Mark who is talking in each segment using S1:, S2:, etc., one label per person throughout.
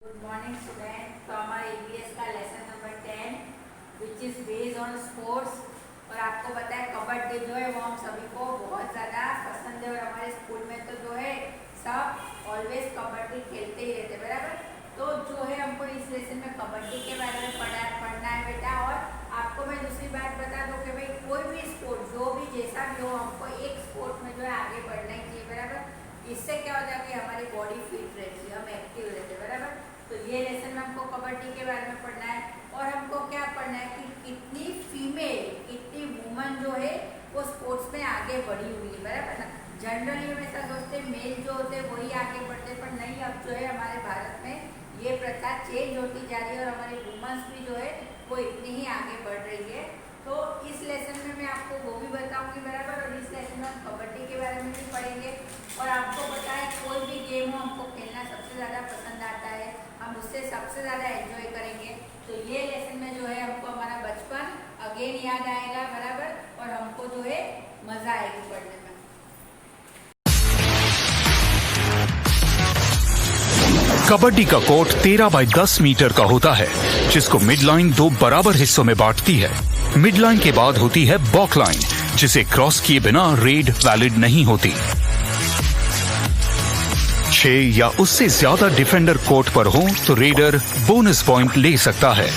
S1: Good morning student. तो हमारा EVS का lesson number 10 which is based on sports. और आपको पता है कबड्डी जो है वो हम सभी को बहुत ज़्यादा पसंद है और हमारे स्कूल में तो जो है सब ऑलवेज कबड्डी खेलते ही रहते बराबर। तो जो है हमको इस लेसन में कबड्डी के बारे में पढ़ना है बेटा। और आपको मैं दूसरी बात बता दूँ कि भाई कोई भी स्पोर्ट जो भी जैसा भी हो हमको एक स्पोर्ट में जो है आगे बढ़ना ही चाहिए बराबर। इससे क्या होता है कि हमारी बॉडी फिट रहती है, हम एक्टिव रहते हैं बराबर। तो ये लेसन में हमको कबड्डी के बारे में पढ़ना है और हमको क्या पढ़ना है कि कितनी फीमेल कितनी वुमन जो है वो स्पोर्ट्स में आगे बढ़ी हुई है बराबर ना। जनरली हम ऐसा सोचते हैं मेल जो होते हैं वही आगे बढ़ते हैं, पर नहीं, अब जो है हमारे भारत में ये प्रथा चेंज होती जा रही है और हमारी वुमेन्स भी जो है वो इतनी ही आगे बढ़ रही है। तो इस लेसन में मैं आपको वो भी बताऊंगी बराबर। और इस लेसन में हम कबड्डी के बारे में भी पढ़ेंगे। और आपको पता है कोई भी गेम हो हमको खेलना सबसे ज़्यादा पसंद आता है, हम उससे सबसे ज़्यादा एंजॉय करेंगे। तो ये लेसन में जो है हमको हमारा बचपन अगेन याद आएगा बराबर और हमको जो है मज़ा आएगी पढ़ने में।
S2: कबड्डी का कोर्ट 13 बाई 10 मीटर का होता है, जिसको मिड लाइन 2 बराबर हिस्सों में बांटती है। मिड लाइन के बाद होती है बॉक लाइन, जिसे क्रॉस किए बिना रेड वैलिड नहीं होती। 6 या उससे ज्यादा डिफेंडर कोर्ट पर हो तो रेडर बोनस पॉइंट ले सकता है।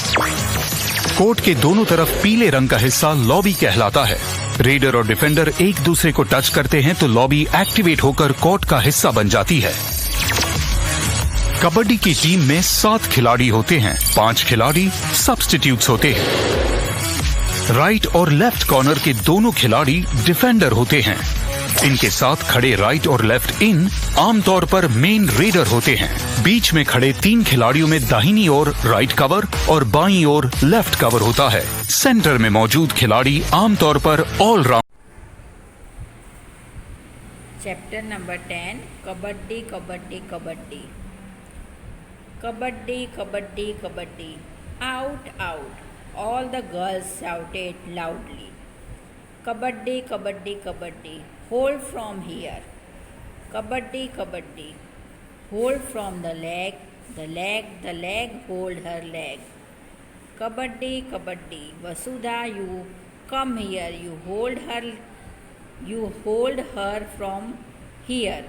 S2: कोर्ट के दोनों तरफ पीले रंग का हिस्सा लॉबी कहलाता है। रेडर और डिफेंडर एक दूसरे को टच करते हैं तो लॉबी एक्टिवेट होकर कोर्ट का हिस्सा बन जाती है। कबड्डी की टीम में 7 खिलाड़ी होते हैं, 5 खिलाड़ी सब्स्टिट्यूट्स होते हैं। राइट और लेफ्ट कॉर्नर के दोनों खिलाड़ी डिफेंडर होते हैं। इनके साथ खड़े राइट और लेफ्ट इन आमतौर पर मेन रेडर होते हैं। बीच में खड़े 3 खिलाड़ियों में दाहिनी ओर राइट कवर और बाईं ओर लेफ्ट कवर होता है। सेंटर में मौजूद खिलाड़ी आमतौर पर allround.
S1: Chapter number 10 kabaddi kabaddi kabaddi kabaddi kabaddi kabaddi out out all the girls shouted loudly. Kabaddi kabaddi kabaddi hold from here. Kabaddi kabaddi hold from the leg hold her leg. Kabaddi kabaddi Vasudha you come here, you hold her from here.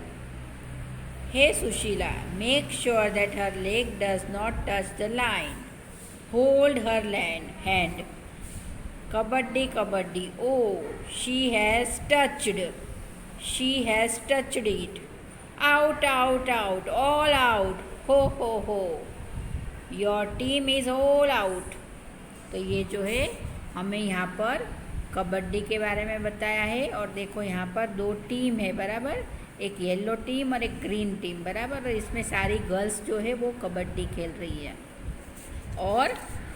S1: Hey Sushila, make sure that her leg does not touch the line. Hold her hand. Kabaddi kabaddi, oh, she has touched it. Out, out, out, all out. Ho, ho, ho. Your team is all out. तो ये जो है हमें यहाँ पर कबड्डी के बारे में बताया है। और देखो यहाँ पर 2 टीम है बराबर, एक येलो टीम और एक ग्रीन टीम बराबर। और इसमें सारी गर्ल्स जो है वो कबड्डी खेल रही है। और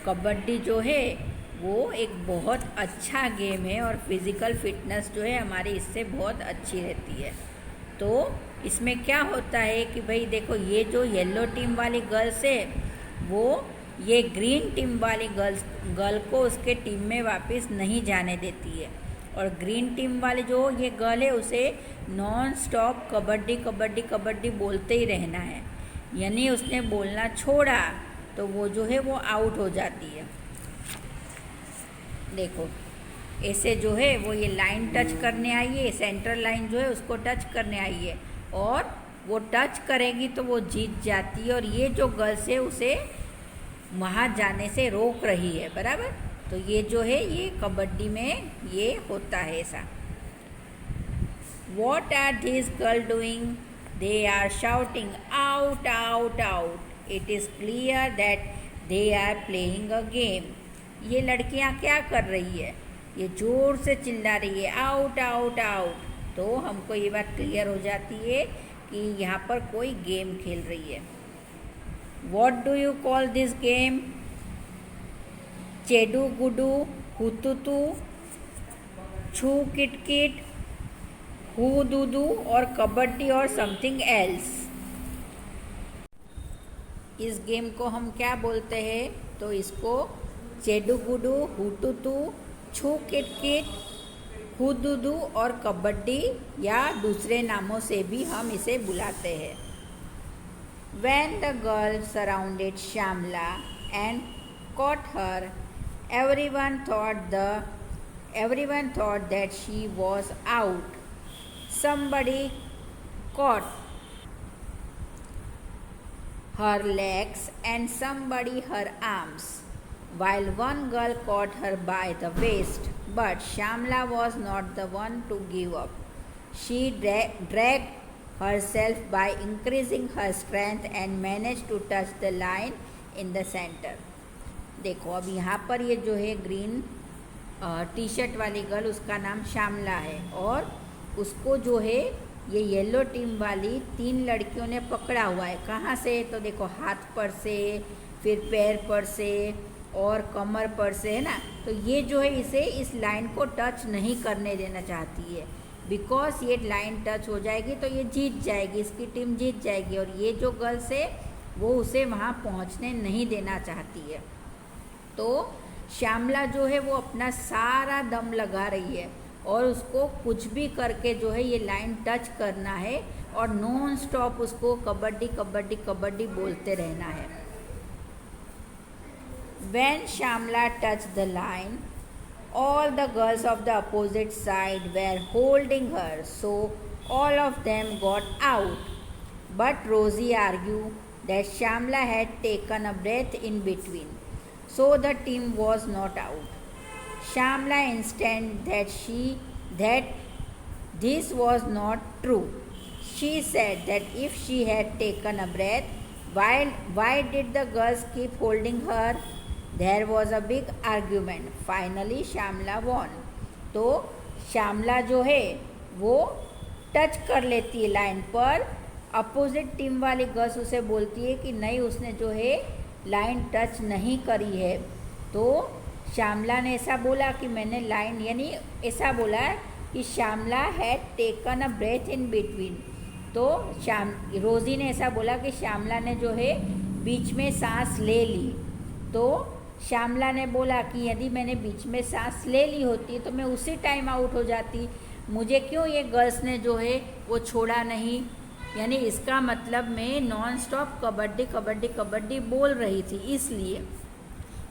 S1: कबड्डी जो है वो एक बहुत अच्छा गेम है और फिज़िकल फिटनेस जो है हमारी इससे बहुत अच्छी रहती है। तो इसमें क्या होता है कि भाई देखो ये जो येलो टीम वाली गर्ल्स है वो ये ग्रीन टीम वाली गर्ल को उसके टीम में वापस नहीं जाने देती है। और ग्रीन टीम वाली जो ये गर्ल है उसे नॉन स्टॉप कबड्डी कबड्डी कबड्डी बोलते ही रहना है। यानी उसने बोलना छोड़ा तो वो जो है वो आउट हो जाती है। देखो ऐसे जो है वो ये लाइन टच करने आई है, सेंट्रल लाइन जो है उसको टच करने आई है और वो टच करेगी तो वो जीत जाती है। और ये जो गर्ल्स है उसे वहाँ जाने से रोक रही है बराबर। तो ये जो है ये कबड्डी में ये होता है ऐसा। What are these girls doing? They are shouting out, out, out. It is clear that they are playing a game. ये लड़कियां क्या कर रही है? ये जोर से चिल्ला रही है आउट आउट आउट। तो हमको ये बात क्लियर हो जाती है कि यहाँ पर कोई गेम खेल रही है। What do you call this game? चेडू गुडू हुतुतु छू किटकिट हु दूदू और कबड्डी और समथिंग एल्स। इस गेम को हम क्या बोलते हैं? तो इसको चेडू गुडू हुतुतु छू किटकिट हुदुदू और कबड्डी या दूसरे नामों से भी हम इसे बुलाते हैं। When the girls surrounded Shamla and caught her, everyone thought that she was out. Somebody caught her legs and somebody her arms, while one girl caught her by the waist. But Shamla was not the one to give up. She dragged herself by increasing her strength and managed to touch the line in the center. देखो अब यहाँ पर ये जो है green tea shirt वाली girl, उसका नाम श्यामला है और उसको जो है ये येलो टीम वाली 3 लड़कियों ने पकड़ा हुआ है। कहाँ से? तो देखो हाथ पर से, फिर पैर पर से और कमर पर से, है ना। तो ये जो है इसे इस लाइन को टच नहीं करने देना चाहती है। बिकॉज ये लाइन टच हो जाएगी तो ये जीत जाएगी, इसकी टीम जीत जाएगी और ये जो गर्ल्स है वो उसे वहाँ पहुँचने नहीं देना चाहती है। तो श्यामला जो है वो अपना सारा दम लगा रही है और उसको कुछ भी करके जो है ये लाइन टच करना है और नॉन स्टॉप उसको कबड्डी कबड्डी कबड्डी बोलते रहना है। When Shamla touched the line, all the girls of the opposite side were holding her, so all of them got out. But Rosie argued that Shamla had taken a breath in between, so the team was not out. Shamla insisted that this was not true. She said that if she had taken a breath, why did the girls keep holding her? There was a big argument. Finally, Shamla won. तो श्यामला जो है वो touch कर लेती है line पर। Opposite team वाली girls उसे बोलती है कि नहीं, उसने जो है लाइन टच नहीं करी है। तो श्यामला ने ऐसा बोला कि मैंने लाइन, यानी ऐसा बोला कि Shyamala had taken a breath in between. तो रोजी ने ऐसा बोला कि श्यामला ने जो है बीच में सांस ले ली। तो श्यामला ने बोला कि यदि मैंने बीच में सांस ले ली होती तो मैं उसी टाइम आउट हो जाती, मुझे क्यों ये गर्ल्स ने जो है वो छोड़ा नहीं। यानी इसका मतलब मैं नॉन स्टॉप कबड्डी कबड्डी कबड्डी बोल रही थी,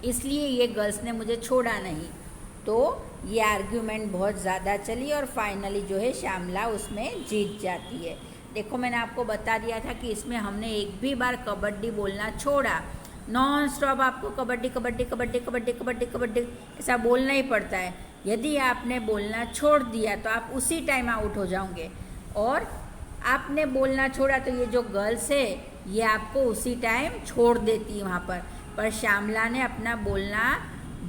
S1: इसलिए ये गर्ल्स ने मुझे छोड़ा नहीं। तो ये आर्ग्यूमेंट बहुत ज़्यादा चली और फाइनली जो है श्यामला उसमें जीत जाती है। देखो मैंने आपको बता दिया था कि इसमें हमने एक भी बार कबड्डी बोलना छोड़ा। नॉन स्टॉप आपको कबड्डी कबड्डी कबड्डी कबड्डी कबड्डी कबड्डी ऐसा बोलना ही पड़ता है। यदि आपने बोलना छोड़ दिया तो आप उसी टाइम आउट हो जाओगे, और आपने बोलना छोड़ा तो ये जो गर्ल्स है ये आपको उसी टाइम छोड़ देती है वहाँ पर श्यामला ने अपना बोलना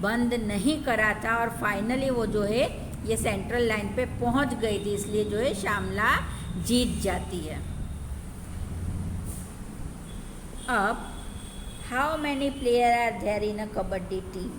S1: बंद नहीं करा था और फाइनली वो जो है ये सेंट्रल लाइन पे पहुँच गई थी, इसलिए जो है श्यामला जीत जाती है। अब how many player are there in a kabaddi team,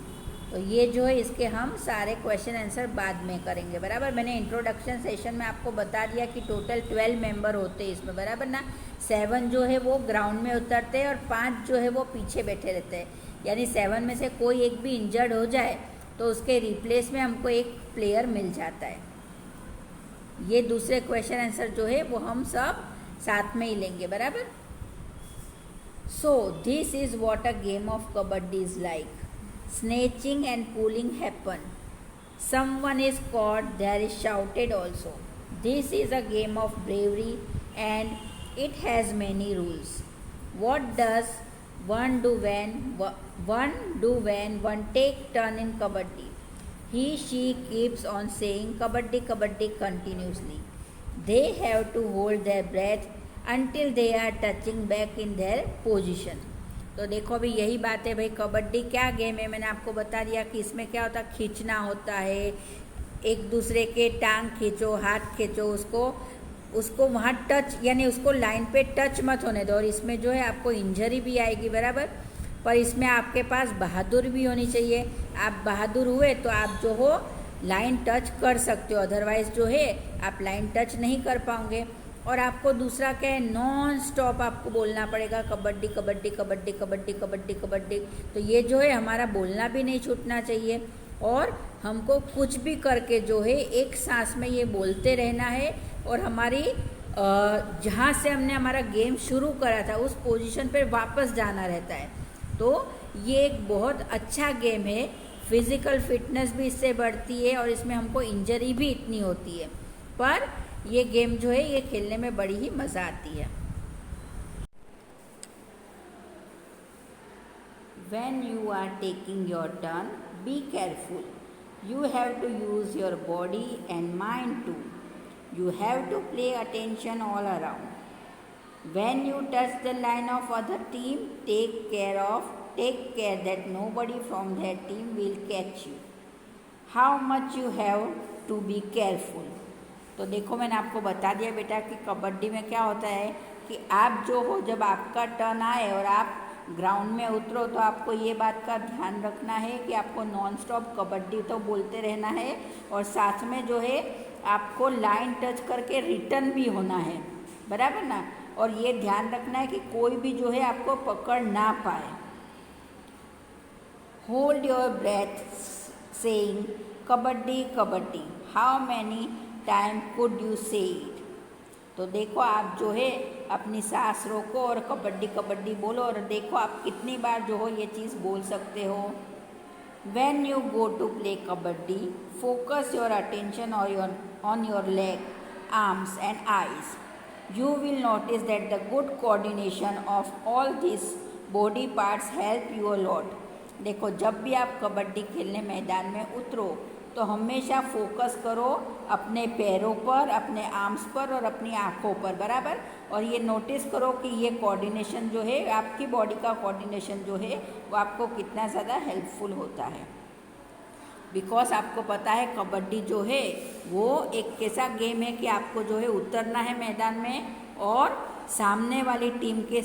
S1: तो ये जो है इसके हम सारे क्वेश्चन आंसर बाद में करेंगे, बराबर। मैंने इंट्रोडक्शन सेशन में आपको बता दिया कि टोटल 12 मेंबर होते हैं इसमें, बराबर ना। 7 जो है वो ग्राउंड में उतरते हैं और 5 जो है वो पीछे बैठे रहते हैं। यानी 7 में से कोई एक भी इंजर्ड हो जाए तो उसके रिप्लेस में हमको एक प्लेयर मिल जाता है। ये दूसरे क्वेश्चन आंसर जो है वो हम सब साथ में ही लेंगे, बराबर। So this is what a game of kabaddi is like. Snatching and pulling happen. Someone is caught, there is shouted also. This is a game of bravery and it has many rules. What does one do when one take turn in kabaddi? She keeps on saying kabaddi kabaddi continuously. They have to hold their breath until they are touching back in their position. तो देखो अभी यही बात है भाई, कबड्डी क्या game है, मैंने आपको बता दिया कि इसमें क्या होता है, खींचना होता है, एक दूसरे के टांग खींचो, हाथ खींचो, उसको वहाँ टच, यानी उसको लाइन पे टच मत होने दो। और इसमें जो है आपको इंजरी भी आएगी, बराबर। पर इसमें आपके पास बहादुर भी होनी चाहिए। आप बहादुर हुए तो आप जो हो लाइन टच कर सकते हो, अदरवाइज जो है आप लाइन टच नहीं कर पाओगे। और आपको दूसरा क्या है, नॉन स्टॉप आपको बोलना पड़ेगा कबड्डी कबड्डी कबड्डी कबड्डी कबड्डी कबड्डी। तो ये जो है हमारा बोलना भी नहीं छूटना चाहिए और हमको कुछ भी करके जो है एक सांस में ये बोलते रहना है और हमारी जहाँ से हमने हमारा गेम शुरू करा था उस पोजीशन पर वापस जाना रहता है। तो ये एक बहुत अच्छा गेम है, फिज़िकल फिटनेस भी इससे बढ़ती है और इसमें हमको इंजरी भी इतनी होती है, पर ये गेम जो है ये खेलने में बड़ी ही मज़ा आती है। When you are taking your turn, be careful. You have to use your body and mind too. You have to pay attention all around. When you touch the line of other team, take care that nobody from that team will catch you. How much you have to be careful. तो देखो मैंने आपको बता दिया बेटा कि कबड्डी में क्या होता है कि आप जो हो, जब आपका टर्न आए और आप ग्राउंड में उतरो तो आपको ये बात का ध्यान रखना है कि आपको नॉन स्टॉप कबड्डी तो बोलते रहना है और साथ में जो है आपको लाइन टच करके रिटर्न भी होना है, बराबर ना। और ये ध्यान रखना है कि कोई भी जो है आपको पकड़ ना पाए। Hold your breath saying kabaddi kabaddi, how many time could you say it. तो देखो आप जो है अपनी सांस रोको और कबड्डी कबड्डी बोलो और देखो आप कितनी बार जो हो ये चीज़ बोल सकते हो। When you go to play kabaddi, focus your attention on your leg, arms and eyes. You will notice that the good coordination of all these body parts help you a lot. देखो जब भी आप कबड्डी खेलने मैदान में उतरो तो हमेशा फोकस करो अपने पैरों पर, अपने आर्म्स पर और अपनी आँखों पर, बराबर। और ये नोटिस करो कि ये कोऑर्डिनेशन जो है, आपकी बॉडी का कोऑर्डिनेशन जो है वो आपको कितना ज़्यादा हेल्पफुल होता है। बिकॉज आपको पता है कबड्डी जो है वो एक ऐसा गेम है कि आपको जो है उतरना है मैदान में और सामने वाली टीम के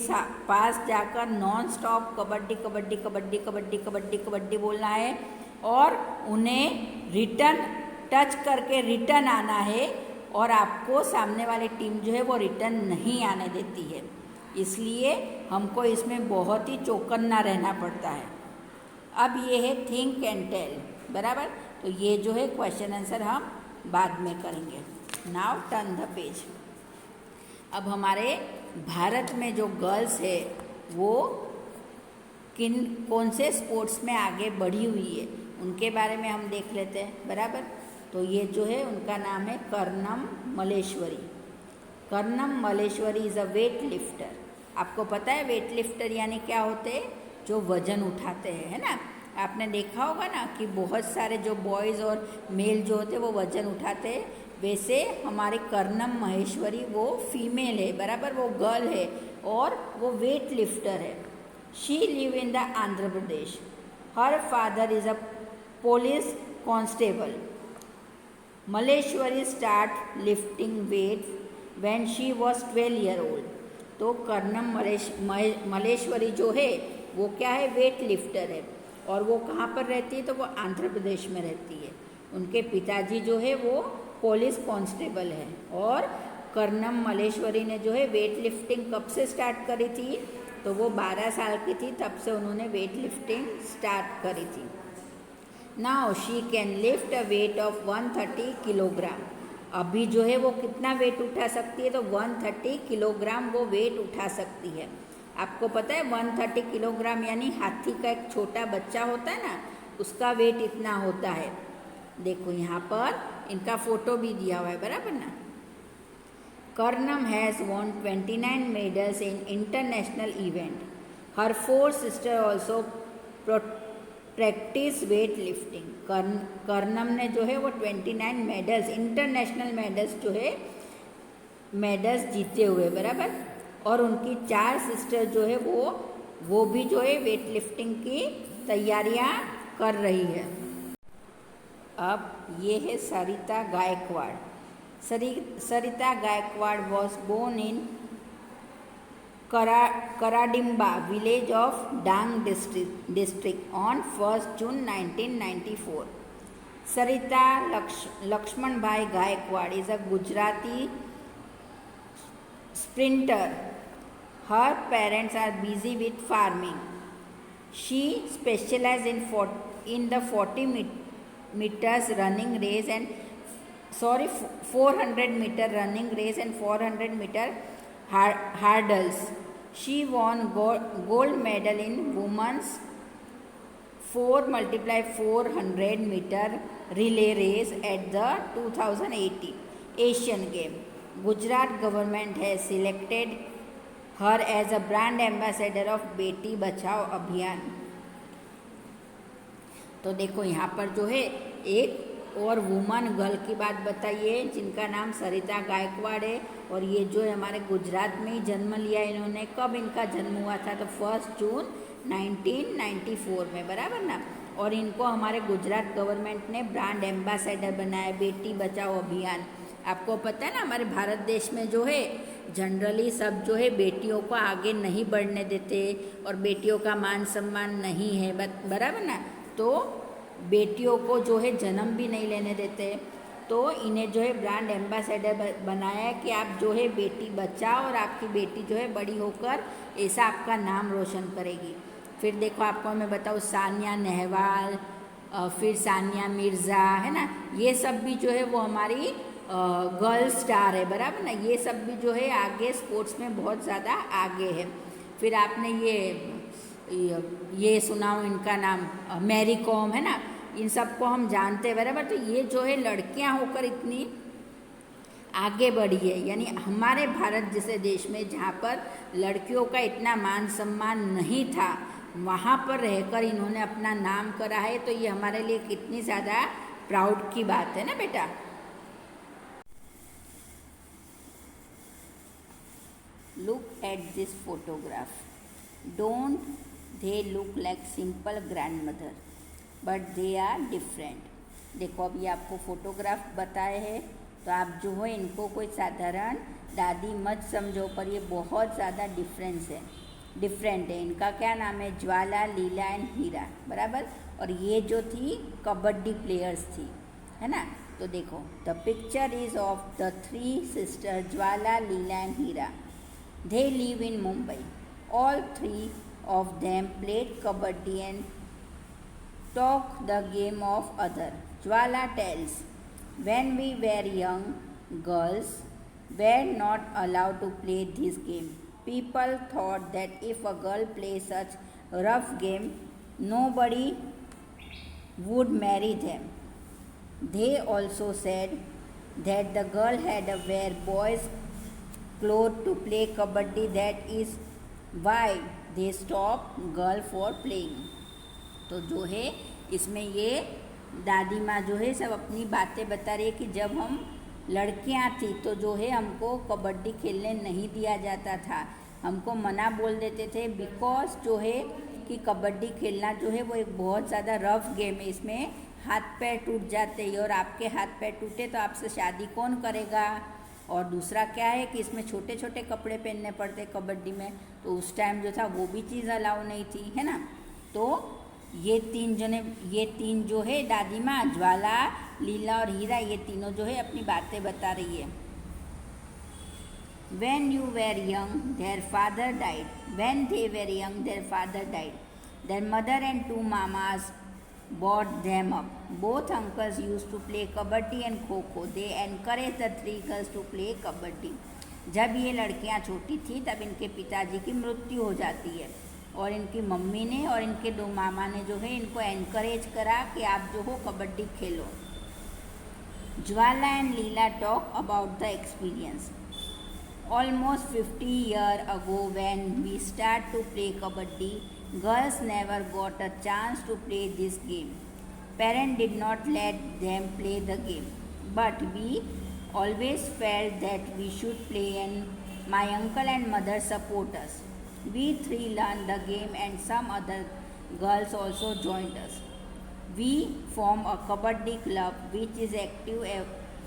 S1: पास जाकर नॉन स्टॉप कबड्डी कबड्डी कबड्डी कबड्डी कबड्डी कबड्डी बोलना है और उन्हें रिटर्न टच करके रिटर्न आना है और आपको सामने वाली टीम जो है वो रिटर्न नहीं आने देती है, इसलिए हमको इसमें बहुत ही चौकन्ना रहना पड़ता है। अब ये है थिंक एंड टेल, बराबर। तो ये जो है क्वेश्चन आंसर हम बाद में करेंगे। Now turn the page. अब हमारे भारत में जो गर्ल्स है वो कौन से स्पोर्ट्स में आगे बढ़ी हुई है उनके बारे में हम देख लेते हैं, बराबर। तो ये जो है उनका नाम है Karnam Malleswari. Karnam Malleswari is a weight lifter. आपको पता है वेट लिफ्टर यानी क्या होते हैं? जो वज़न उठाते हैं, है ना। आपने देखा होगा ना कि बहुत सारे जो बॉयज़ और मेल जो होते हैं वो वज़न उठाते हैं, वैसे हमारे कर्णम महेश्वरी वो फीमेल है, बराबर, वो गर्ल है और वो वेट लिफ्टर है। She live in the Andhra Pradesh. Her father is a police constable. Malleswari start lifting wait when she was 12 year old. तो कर्णम मल्लेश्वरी जो है वो क्या है? वेट लिफ्टर है और वो कहाँ पर रहती है? तो वो आंध्र प्रदेश में रहती है। उनके पिताजी जो है वो पुलिस कांस्टेबल है और कर्णम मल्लेश्वरी ने जो है वेट लिफ्टिंग कब से स्टार्ट करी थी? तो वो 12 साल की थी तब से उन्होंने वेट लिफ्टिंग स्टार्ट करी थी। Now she can lift a weight of 130 kilogram. अभी जो है वो कितना वेट उठा सकती है? तो 130 किलोग्राम वो वेट उठा सकती है। आपको पता है 130 किलोग्राम यानी हाथी का एक छोटा बच्चा होता है ना, उसका वेट इतना होता है। देखो यहाँ पर इनका फोटो भी दिया हुआ है, बराबर ना। Karnam has won 29 medals in international event. Her 4 sisters also practice weight lifting. Karnam ने जो है वो 29 मेडल्स, इंटरनेशनल मेडल्स जो है मेडल्स जीते हुए, बराबर। और उनकी 4 सिस्टर जो है वो भी जो है वेट लिफ्टिंग की तैयारियां कर रही है। अब ये है सरिता Gaekwad. Sarita Gaikwad was born in Karadimba village of Dang district on 1st June 1994. Sarita Lakshman Bhai Gaikwad is a Gujarati sprinter. Her parents are busy with farming. She specializes in the 40 meters running race and 400 meter running race and 400 meter hurdles. She won gold medal in women's 4x400 meter relay race at the 2018 Asian Games. Gujarat government has selected her as a brand ambassador of Beti Bachao अभियान. तो देखो यहाँ पर जो है एक और woman girl की बात बताइए जिनका नाम सरिता गायकवाड़ है, और ये जो है हमारे गुजरात में ही जन्म लिया इन्होंने. कब इनका जन्म हुआ था? तो 1 जून 1994 में, बराबर ना. और इनको हमारे गुजरात गवर्नमेंट ने ब्रांड एम्बेसडर बनाया बेटी बचाओ अभियान. आपको पता है ना, हमारे भारत देश में जो है जनरली सब जो है बेटियों को आगे नहीं बढ़ने देते और बेटियों का मान सम्मान नहीं है, बराबर ना. तो बेटियों को जो है जन्म भी नहीं लेने देते. तो इन्हें जो है ब्रांड एम्बेसडर बनाया है कि आप जो है बेटी बचाओ और आपकी बेटी जो है बड़ी होकर ऐसा आपका नाम रोशन करेगी. फिर देखो आपको मैं बताऊँ, सानिया नेहवाल, फिर सानिया मिर्ज़ा, है ना, ये सब भी जो है वो हमारी गर्ल स्टार है, बराबर ना. ये सब भी जो है आगे स्पोर्ट्स में बहुत ज़्यादा आगे है. फिर आपने ये सुना हो इनका नाम मैरी कॉम, है ना. इन सबको हम जानते हैं, बराबर. तो ये जो है लड़कियां होकर इतनी आगे बढ़ी है, यानी हमारे भारत जैसे देश में जहाँ पर लड़कियों का इतना मान सम्मान नहीं था, वहाँ पर रहकर इन्होंने अपना नाम करा है. तो ये हमारे लिए कितनी ज़्यादा प्राउड की बात है ना बेटा. Look at this photograph. Don't they look like simple grandmother? But they are different. देखो अब ये आपको फोटोग्राफ बताए हैं, तो आप जो है इनको कोई साधारण दादी मत समझो, पर ये बहुत ज़्यादा डिफरेंट है. इनका क्या नाम है? ज्वाला, लीला एंड हीरा, बराबर. और ये जो थी कबड्डी प्लेयर्स थी, है ना. तो देखो the picture is of the 3 sisters Jwala, Leela and Heera. They live in Mumbai. All 3 of them played kabaddi and talk the game of other. Jwala tells, when we were young, girls were not allowed to play this game. People thought that if a girl plays such rough game, nobody would marry them. They also said that the girl had to wear boys' clothes to play kabaddi. That is why they stopped girl for playing. तो जो है इसमें ये दादी माँ जो है सब अपनी बातें बता रही है कि जब हम लड़कियाँ थी तो जो है हमको कबड्डी खेलने नहीं दिया जाता था, हमको मना बोल देते थे. बिकॉज जो है कि कबड्डी खेलना जो है वो एक बहुत ज़्यादा रफ गेम है, इसमें हाथ पैर टूट जाते हैं, और आपके हाथ पैर टूटे तो आपसे शादी कौन करेगा. और दूसरा क्या है कि इसमें छोटे छोटे कपड़े पहनने पड़ते कबड्डी में, तो उस टाइम जो था वो भी चीज़ अलाउ नहीं थी, है ना. तो ये तीन जो है दादी माँ, ज्वाला, लीला और हीरा, ये तीनों जो है अपनी बातें बता रही है. When you were young, their father died. When they were young, their father died. Their mother and 2 mamas brought them up. Both uncles used to play kabaddi and kho-kho. They encouraged the 3 girls to play kabaddi. जब ये लड़कियां छोटी थी तब इनके पिताजी की मृत्यु हो जाती है, और इनकी मम्मी ने और इनके 2 मामा ने जो है इनको एनकरेज करा कि आप जो हो कबड्डी खेलो. Jwala and Leela talk about the experience. Almost 50 years ago when we started to play kabaddi, girls never got a chance to play this game. Parents did not let them play the game, but we always felt that we should play, and my uncle and mother support us. We 3 learned the game and some other girls also joined us. We formed a kabaddi club which is active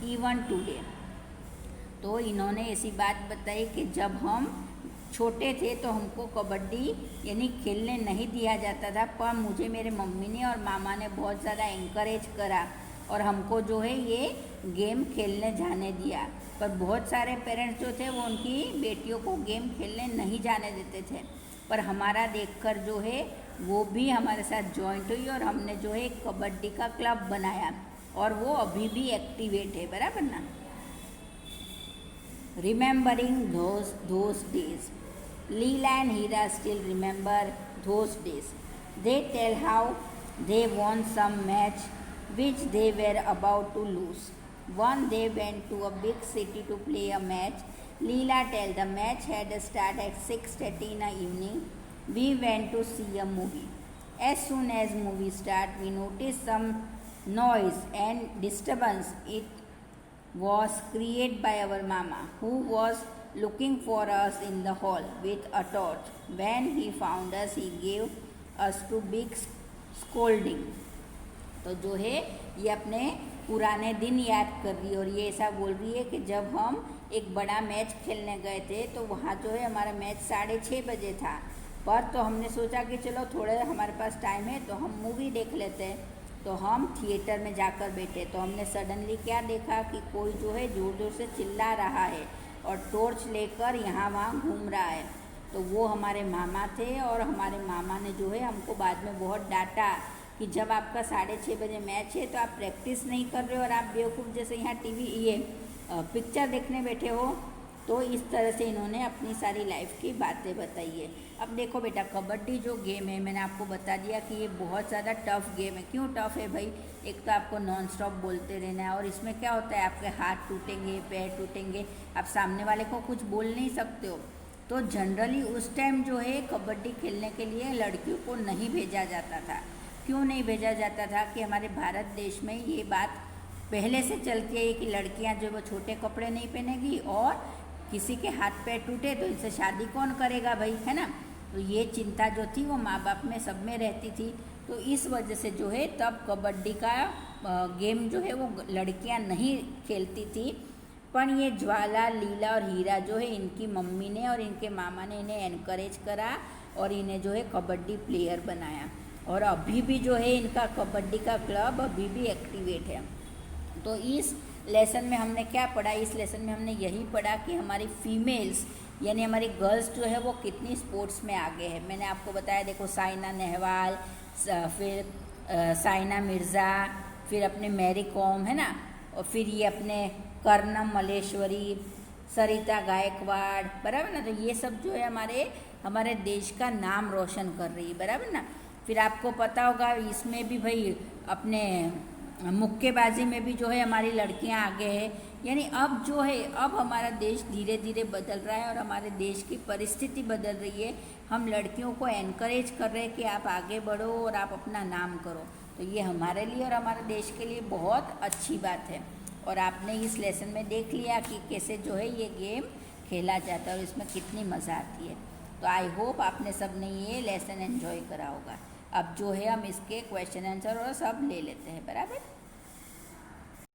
S1: even today. तो इन्होंने ऐसी बात बताई कि जब हम छोटे थे तो हमको कबड्डी यानी खेलने नहीं दिया जाता था, पर मुझे मेरे मम्मी ने और मामा ने बहुत ज़्यादा एनकरेज करा और हमको जो है ये गेम खेलने जाने दिया. पर बहुत सारे पेरेंट्स जो थे वो उनकी बेटियों को गेम खेलने नहीं जाने देते थे, पर हमारा देखकर जो है वो भी हमारे साथ जॉइंट हुई और हमने जो है कबड्डी का क्लब बनाया और वो अभी भी एक्टिवेट है, बराबर ना। Remembering those days. Leela and Hira still remember those days. They tell how they won some match which they were about to lose. One they went to a big city to play a match. Leela tell the match had a start at 6:30 in the evening. We went to see a movie. As soon as movie start, we noticed some noise and disturbance. It was created by our mama, who was looking for us in the hall with a torch. When he found us, he gave us two big scolding. तो जो है ये अपने पुराने दिन याद कर रही है और ये ऐसा बोल रही है कि जब हम एक बड़ा मैच खेलने गए थे तो वहाँ जो है हमारा मैच 6:30 बजे था, पर तो हमने सोचा कि चलो थोड़े हमारे पास टाइम है तो हम मूवी देख लेते हैं। तो हम थिएटर में जाकर बैठे तो हमने सडनली क्या देखा कि कोई जो है ज़ोर ज़ोर से चिल्ला रहा है और टॉर्च लेकर यहाँ वहाँ घूम रहा है। तो वो हमारे मामा थे और हमारे मामा ने जो है हमको बाद में बहुत डांटा कि जब आपका 6:30 बजे मैच है तो आप प्रैक्टिस नहीं कर रहे हो और आप बेवकूफ़ जैसे यहाँ टीवी पिक्चर देखने बैठे हो। तो इस तरह से इन्होंने अपनी सारी लाइफ की बातें बताई है। अब देखो बेटा, कबड्डी जो गेम है मैंने आपको बता दिया कि ये बहुत ज़्यादा टफ़ गेम है। क्यों टफ़ है भाई? एक तो आपको नॉन स्टॉप बोलते रहना है और इसमें क्या होता है, आपके हाथ टूटेंगे, पैर टूटेंगे, आप सामने वाले को कुछ बोल नहीं सकते हो। तो जनरली उस टाइम जो है कबड्डी खेलने के लिए लड़कियों को नहीं भेजा जाता था। क्यों नहीं भेजा जाता था? कि हमारे भारत देश में ये बात पहले से चलती है कि लड़कियां जो वो छोटे कपड़े नहीं पहनेगी और किसी के हाथ पैर टूटे तो इनसे शादी कौन करेगा भाई, है ना। तो ये चिंता जो थी वो माँ बाप में सब में रहती थी। तो इस वजह से जो है तब कबड्डी का गेम जो है वो लड़कियां नहीं खेलती थी। पर ये ज्वाला, लीला और हीरा जो है इनकी मम्मी ने और इनके मामा ने इन्हें एनकरेज करा और इन्हें जो है कबड्डी प्लेयर बनाया और अभी भी जो है इनका कबड्डी का क्लब अभी भी एक्टिवेट है। तो इस लेसन में हमने क्या पढ़ा? इस लेसन में हमने यही पढ़ा कि हमारी फीमेल्स यानी हमारी गर्ल्स जो है वो कितनी स्पोर्ट्स में आगे है। मैंने आपको बताया, देखो साइना नेहवाल, फिर साइना मिर्ज़ा, फिर अपने मैरी कॉम, है ना, और फिर ये अपने कर्णम मल्लेश्वरी, सरिता गायकवाड़, बराबर ना। तो ये सब जो है हमारे देश का नाम रोशन कर रही है, बराबर ना। फिर आपको पता होगा इसमें भी भाई अपने मुक्केबाजी में भी जो है हमारी लड़कियां आगे है। यानी अब जो है अब हमारा देश धीरे धीरे बदल रहा है और हमारे देश की परिस्थिति बदल रही है। हम लड़कियों को एनकरेज कर रहे हैं कि आप आगे बढ़ो और आप अपना नाम करो। तो ये हमारे लिए और हमारे देश के लिए बहुत अच्छी बात है। और आपने इस लेसन में देख लिया कि कैसे जो है ये गेम खेला जाता है और इसमें कितनी मज़ा आती है। तो आई होप आपने सब ने ये लेसन एंजॉय करा होगा। अब जो है हम इसके क्वेश्चन आंसर और सब ले लेते हैं, बराबर।